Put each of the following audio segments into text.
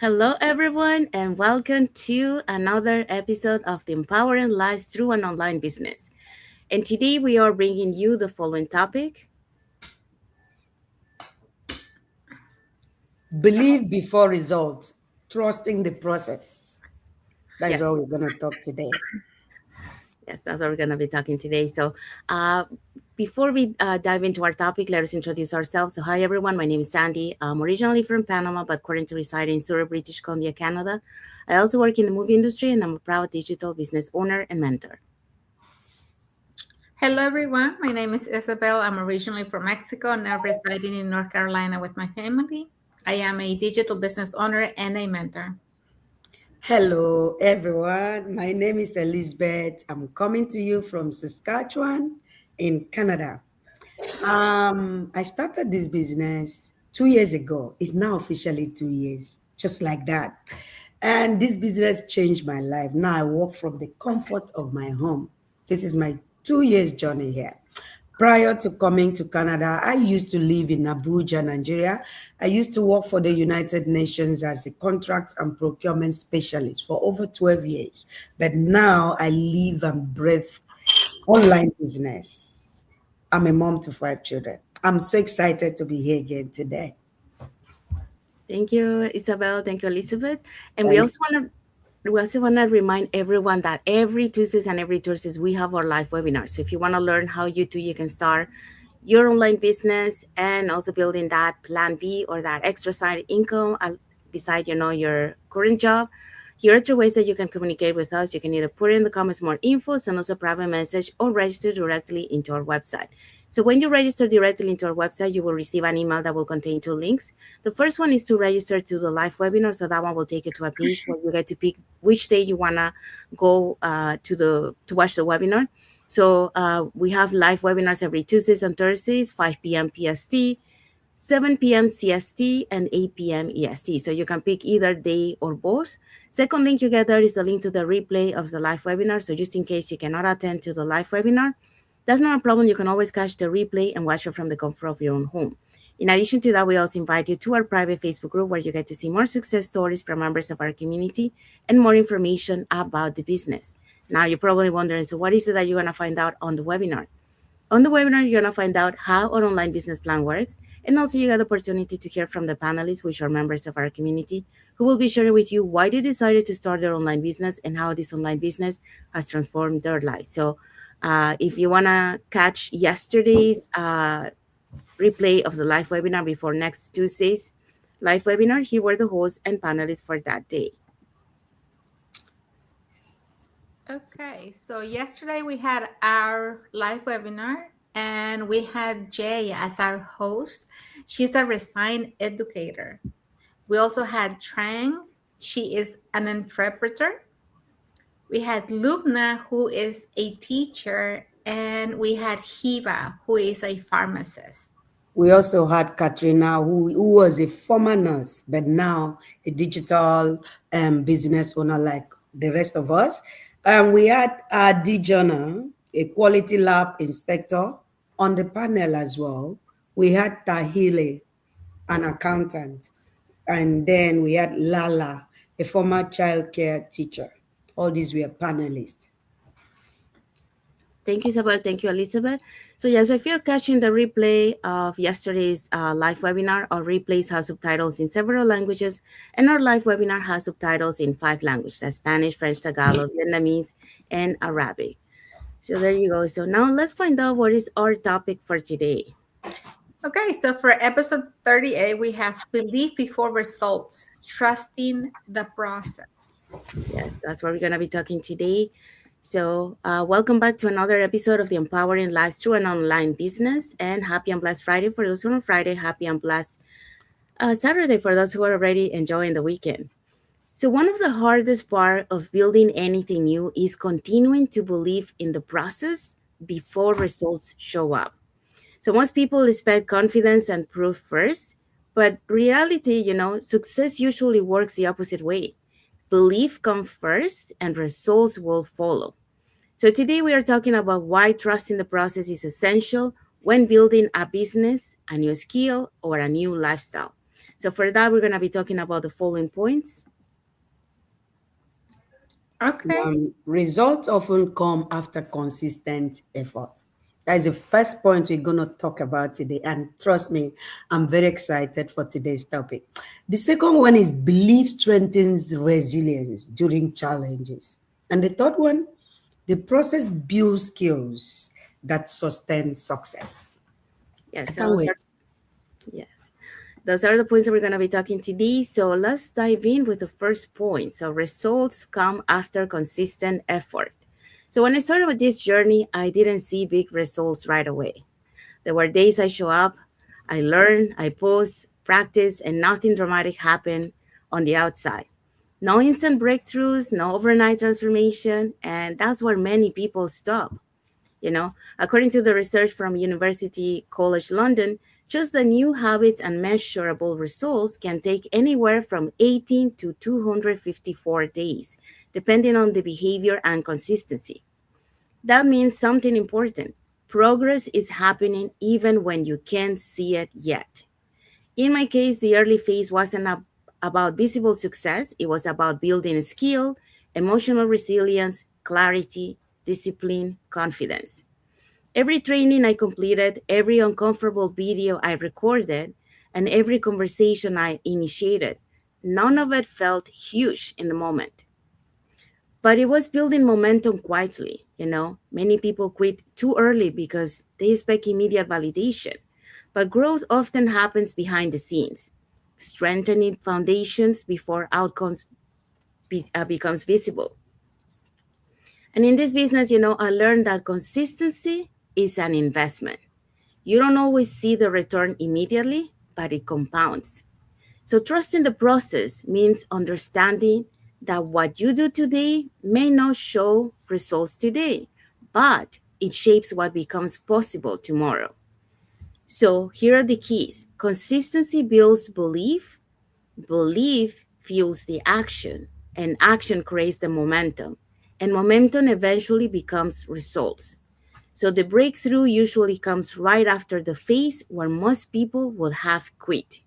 Hello, everyone, and welcome to another episode of the Empowering Lives Through an Online Business. And today we are bringing you the following topic. Believe before results, trusting the process. That is what Yes, we're going to talk today. yes, that's what we're going to be talking today. Uh, before we dive into our topic, let us introduce ourselves. So, hi, everyone. My name is Sandy. I'm originally from Panama, but currently reside in Surrey, British Columbia, Canada. I also work in the movie industry, and I'm a proud digital business owner and mentor. Hello, everyone. My name is Isabel. I'm originally from Mexico, now residing in North Carolina with my family. I am a digital business owner and a mentor. Hello, everyone. My name is Elizabeth. I'm coming to you from Saskatchewan in Canada. I started this business 2 years ago. It's now officially 2 years, just like that. And this business changed my life. Now I work from the comfort of my home. This is my 2 years journey here. Prior to coming to Canada, I used to live in Abuja, Nigeria. I used to work for the United Nations as a contract and procurement specialist for over 12 years. But now I live and breathe online business. I'm a mom to 5 children. I'm so excited to be here again today. Thank you, Isabel. Thank you, Elizabeth. And we Thanks. also want to we also want to remind everyone that every Tuesdays and every Thursdays we have our live webinars. So if you want to learn how you can start your online business and also building that plan B or that extra side income beside your current job, here are two ways that you can communicate with us. You can either put in the comments more info, send us a private message, or register directly into our website. So when you register directly into our website, you will receive an email that will contain two links. The first one is to register to the live webinar. So that one will take you to a page where you get to pick which day you wanna go to watch the webinar. So we have live webinars every Tuesdays and Thursdays, 5 p.m. PST, 7 p.m. CST, and 8 p.m. EST. So you can pick either day or both. Second link you get there is a link to the replay of the live webinar. So just in case you cannot attend to the live webinar, that's not a problem. You can always catch the replay and watch it from the comfort of your own home. In addition to that, we also invite you to our private Facebook group where you get to see more success stories from members of our community and more information about the business. Now, you're probably wondering, so what is it that you're going to find out on the webinar? On the webinar, you're going to find out how an online business plan works. And also, you get the opportunity to hear from the panelists, which are members of our community, who will be sharing with you why they decided to start their online business and how this online business has transformed their lives. So, if you want to catch yesterday's replay of the live webinar before next Tuesday's live webinar, here were the hosts and panelists for that day. Okay, so yesterday we had our live webinar and we had Jay as our host. She's a resigned educator. We also had Trang. She is an interpreter. We had Lubna, who is a teacher, and we had Hiba, who is a pharmacist. We also had Katrina, who was a former nurse, but now a digital business owner like the rest of us. We had Dijana, a quality lab inspector, on the panel as well. We had Tahile, an accountant. And then we had Lala, a former childcare teacher. All these were panelists. Thank you, Isabel. Thank you, Elizabeth. So, yes, if you're catching the replay of yesterday's live webinar, our replays have subtitles in several languages, and our live webinar has subtitles in 5 languages: that's Spanish, French, Tagalog, Vietnamese, and Arabic. So, there you go. So, now let's find out what is our topic for today. Okay, so for episode 38, we have belief before results, trusting the process. Yes, that's what we're going to be talking today. So, welcome back to another episode of the Empowering Lives Through an Online Business. And happy and blessed Friday for those who are on Friday. Happy and blessed Saturday for those who are already enjoying the weekend. So, one of the hardest part of building anything new is continuing to believe in the process before results show up. So, most people expect confidence and proof first, but reality, success usually works the opposite way. Belief comes first and results will follow. So, today we are talking about why trusting the process is essential when building a business, a new skill, or a new lifestyle. So for that, we're going to be talking about the following points. Okay. Results often come after consistent effort. That is the first point we're going to talk about today. And trust me, I'm very excited for today's topic. The second one is belief strengthens resilience during challenges. And the third one, the process builds skills that sustain success. Yes, I so can't wait. yes. Those are the points that we're going to be talking today. So let's dive in with the first point. So results come after consistent effort. So when I started with this journey, I didn't see big results right away. There were days I show up, I learn, I post, practice, and nothing dramatic happened on the outside. No instant breakthroughs, no overnight transformation, and that's where many people stop. According to the research from University College London, just the new habits and measurable results can take anywhere from 18 to 254 days, depending on the behavior and consistency. That means something important. Progress is happening even when you can't see it yet. In my case, the early phase wasn't about visible success, it was about building skill, emotional resilience, clarity, discipline, confidence. Every training I completed, every uncomfortable video I recorded, and every conversation I initiated, none of it felt huge in the moment. But it was building momentum quietly. Many people quit too early because they expect immediate validation. But growth often happens behind the scenes, strengthening foundations before outcomes becomes visible. And in this business, I learned that consistency is an investment. You don't always see the return immediately, but it compounds. So, trusting the process means understanding that what you do today may not show results today, but it shapes what becomes possible tomorrow. So, here are the keys: consistency builds belief, belief fuels the action, and action creates the momentum, and momentum eventually becomes results. So the breakthrough usually comes right after the phase where most people would have quit.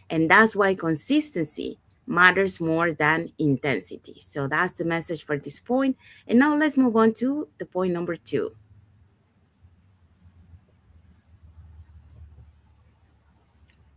And that's why consistency matters more than intensity. So that's the message for this point. And now let's move on to the point number two.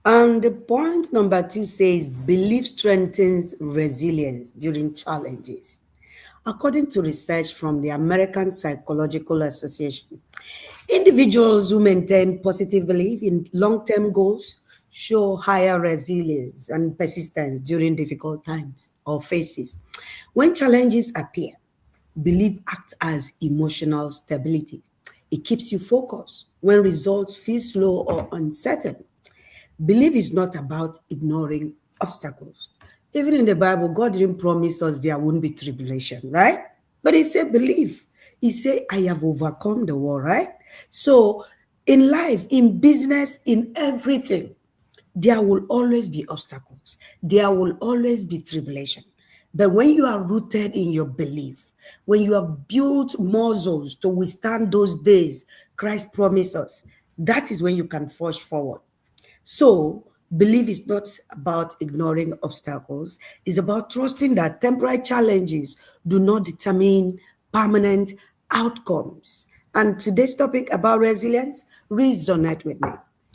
And the point number two says belief strengthens resilience during challenges. According to research from the American Psychological Association, individuals who maintain positive belief in long term goals show higher resilience and persistence during difficult times or phases. When challenges appear, belief acts as emotional stability. It keeps you focused when results feel slow or uncertain. Belief is not about ignoring obstacles. Even in the Bible, God didn't promise us there wouldn't be tribulation, right? But He said, believe. He said, I have overcome the world, right? So, in life, in business, in everything, there will always be obstacles. There will always be tribulation. But when you are rooted in your belief, when you have built muscles to withstand those days Christ promised us, that is when you can forge forward. So, belief is not about ignoring obstacles, it's about trusting that temporary challenges do not determine permanent outcomes. And today's topic about resilience resonate with me.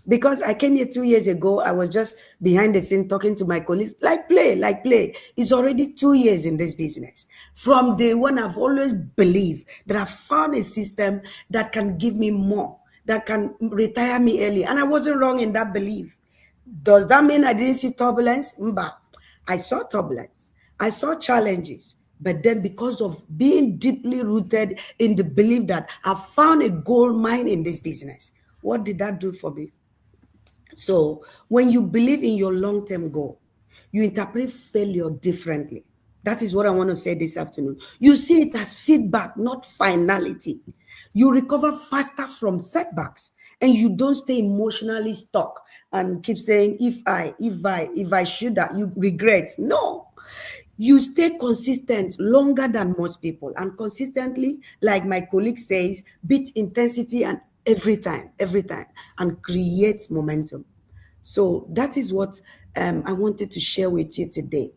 Because I came here 2 years ago, I was just behind the scene talking to my colleagues, like play, like play. It's already 2 years in this business. From day one, I've always believed that I've found a system that can give me more, that can retire me early. And I wasn't wrong in that belief. Does that mean I didn't see turbulence? Mba. I saw turbulence. I saw challenges. But then, because of being deeply rooted in the belief that I found a gold mine in this business, what did that do for me? So, when you believe in your long term goal, you interpret failure differently. That is what I want to say this afternoon. You see it as feedback, not finality. You recover faster from setbacks and you don't stay emotionally stuck and keep saying, if I should that, you regret. No, you stay consistent longer than most people. And consistently, like my colleague says, beat intensity and every time, and create momentum. So that is what I wanted to share with you today.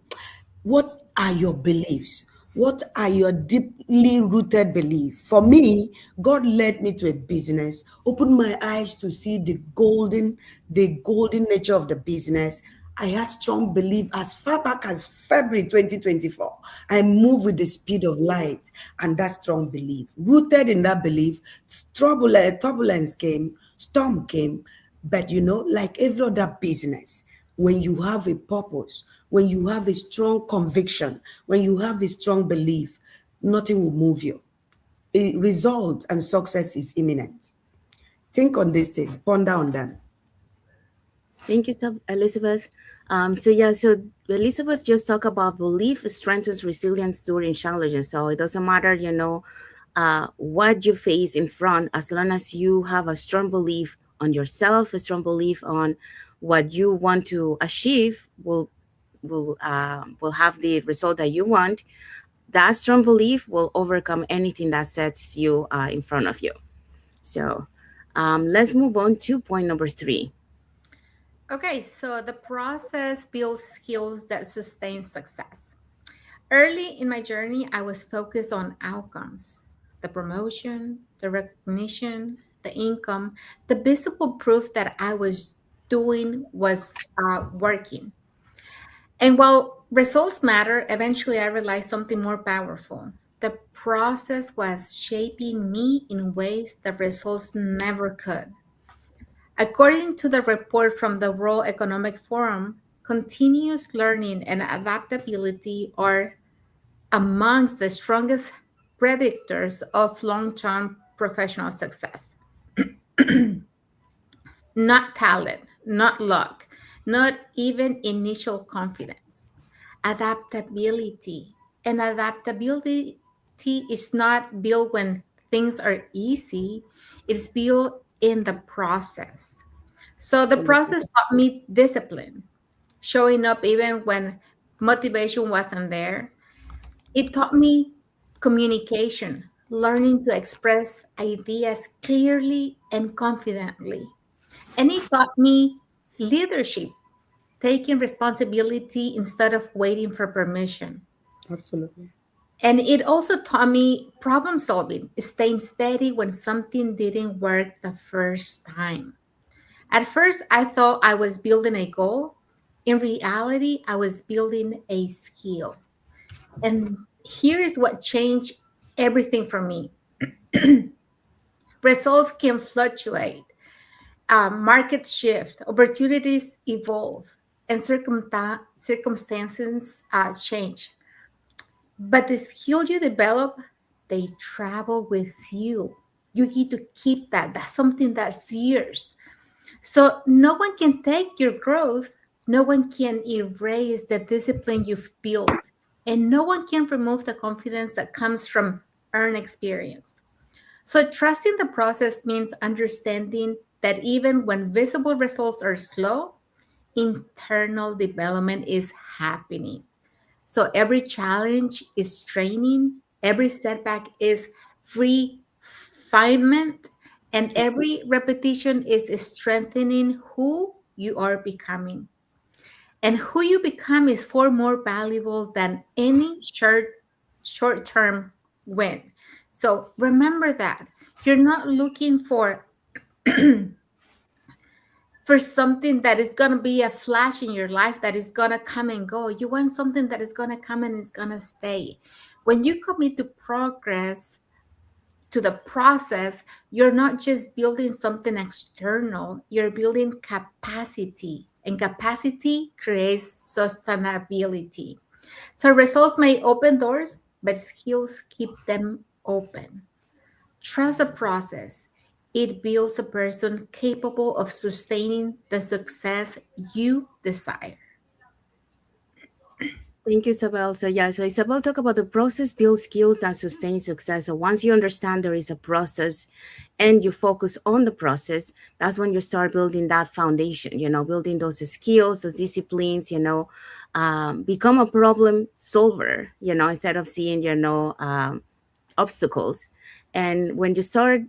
What are your beliefs? What are your deeply rooted beliefs? For me, God led me to a business, opened my eyes to see the golden nature of the business. I had strong belief as far back as February 2024. I moved with the speed of light and that strong belief. Rooted in that belief, turbulence came, storm came, but like every other business, when you have a purpose, when you have a strong conviction, when you have a strong belief, nothing will move you. A result and success is imminent. Think on this thing, ponder on them. Thank you, Elizabeth. So Elizabeth just talked about belief strengthens resilience during challenges. So it doesn't matter, what you face in front, as long as you have a strong belief on yourself, a strong belief on what you want to achieve, will have the result that you want. That strong belief will overcome anything that sets you in front of you. So let's move on to point number 3. Okay, so the process builds skills that sustain success. Early in my journey, I was focused on outcomes: the promotion, the recognition, the income, the visible proof that I was doing was working. And while results matter, eventually I realized something more powerful. The process was shaping me in ways the results never could. According to the report from the World Economic Forum, continuous learning and adaptability are amongst the strongest predictors of long term professional success. Not talent, not luck, not even initial confidence. Adaptability. And adaptability is not built when things are easy, it's built in the process. So the Absolutely. process taught me discipline, showing up even when motivation wasn't there. It taught me communication, learning to express ideas clearly and confidently. And it taught me leadership, taking responsibility instead of waiting for permission. Absolutely. And it also taught me problem solving, staying steady when something didn't work the first time. At first, I thought I was building a goal. In reality, I was building a skill. And here is what changed everything for me. Results can fluctuate, markets shift, opportunities evolve, and circumstances change. But the skill you develop, they travel with you. You need to keep that. That's something that's yours. So no one can take your growth, no one can erase the discipline you've built, and no one can remove the confidence that comes from earned experience. So trusting the process means understanding that even when visible results are slow, internal development is happening. So every challenge is training, every setback is refinement, and every repetition is strengthening who you are becoming. And who you become is far more valuable than any short-term win. So remember that you're not looking for something that is going to be a flash in your life that is going to come and go. You want something that is going to come and is going to stay. When you commit to progress, to the process, you're not just building something external, you're building capacity, and capacity creates sustainability. So results may open doors, but skills keep them open. Trust the process. It builds a person capable of sustaining the success you desire. Thank you, Isabel. So Isabel talk about the process builds skills and sustain success. So once you understand there is a process and you focus on the process, that's when you start building that foundation, building those skills, those disciplines, become a problem solver, instead of seeing, obstacles. And when you start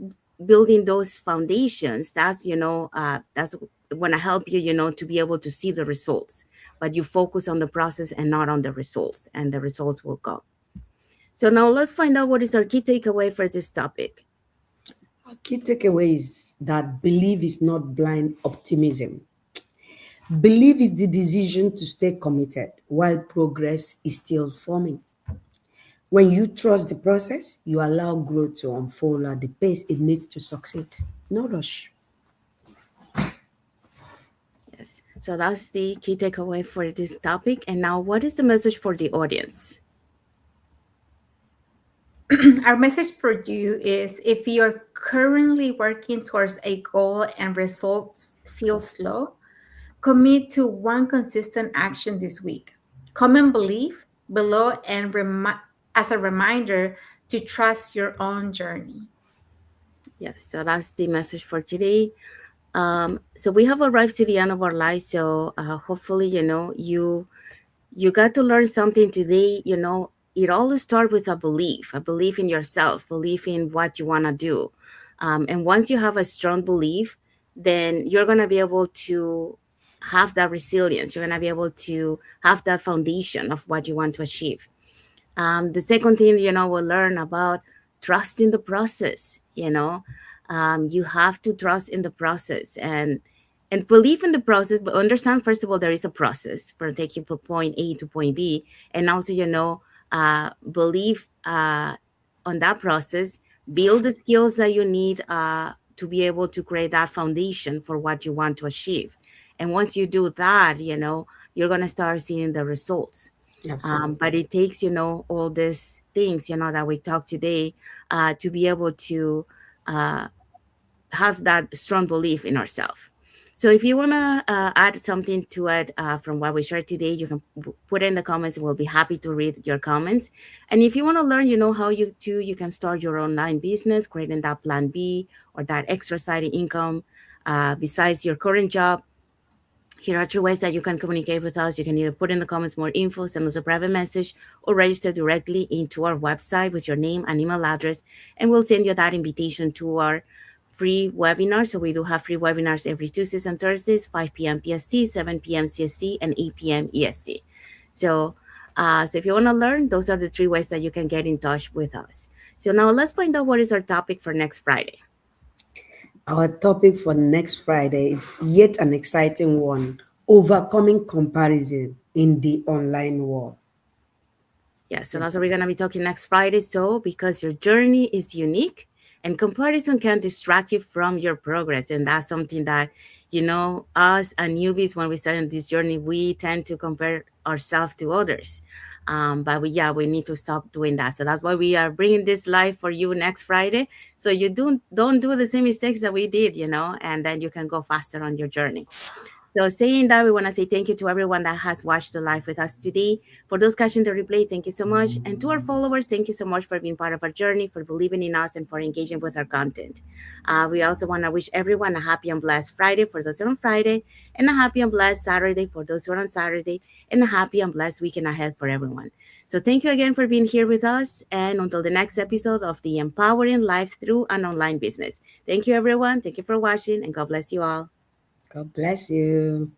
building those foundations, that's when I help you, to be able to see the results. but you focus on the process and not on the results, and the results will come. So now let's find out what is our key takeaway for this topic. Our key takeaway is that belief is not blind optimism. Belief is the decision to stay committed while progress is still forming. When you trust the process, you allow growth to unfold at the pace it needs to succeed. No rush. Yes. So that's the key takeaway for this topic. And now, what is the message for the audience? Our message for you is if you're currently working towards a goal and results feel slow, commit to one consistent action this week. Comment belief below and as a reminder to trust your own journey. Yes. So that's the message for today. So we have arrived to the end of our life. So hopefully, you got to learn something today. It all starts with a belief in yourself, belief in what you want to do. And once you have a strong belief, then you're going to be able to have that resilience. You're going to be able to have that foundation of what you want to achieve. The second thing, we'll learn about trusting the process. You have to trust in the process and believe in the process, but understand first of all there is a process for taking from point A to point B, and also believe on that process, build the skills that you need to be able to create that foundation for what you want to achieve. And once you do that, you're going to start seeing the results. Absolutely. But it takes all these things that we talked today to be able to have that strong belief in ourselves. So if you want to add something to it from what we shared today, you can put it in the comments. We'll be happy to read your comments. And if you want to learn, how you can start your online business, creating that plan B or that extra side income besides your current job. Here are 3 ways that you can communicate with us. You can either put in the comments more info, send us a private message, or register directly into our website with your name and email address, and we'll send you that invitation to our free webinar. So we do have free webinars every Tuesdays and Thursdays, 5 p.m. PST, 7 p.m. CST, and 8 p.m. EST. So if you want to learn, those are the 3 ways that you can get in touch with us. So now let's find out what is our topic for next Friday. Our topic for next Friday is yet an exciting one: overcoming comparison in the online world. Yeah, so that's what we're going to be talking next Friday. So because your journey is unique and comparison can distract you from your progress. And that's something that, us and newbies, when we start in this journey, we tend to compare ourselves to others. But we need to stop doing that. So that's why we are bringing this live for you next Friday. So you don't do the same mistakes that we did, and then you can go faster on your journey. So saying that, we want to say thank you to everyone that has watched the live with us today. For those catching the replay, thank you so much. And to our followers, thank you so much for being part of our journey, for believing in us, and for engaging with our content. We also want to wish everyone a happy and blessed Friday for those who are on Friday, and a happy and blessed Saturday for those who are on Saturday, and a happy and blessed weekend ahead for everyone. So thank you again for being here with us. And until the next episode of the Empowering Life Through an Online Business. Thank you, everyone. Thank you for watching, and God bless you all. God bless you.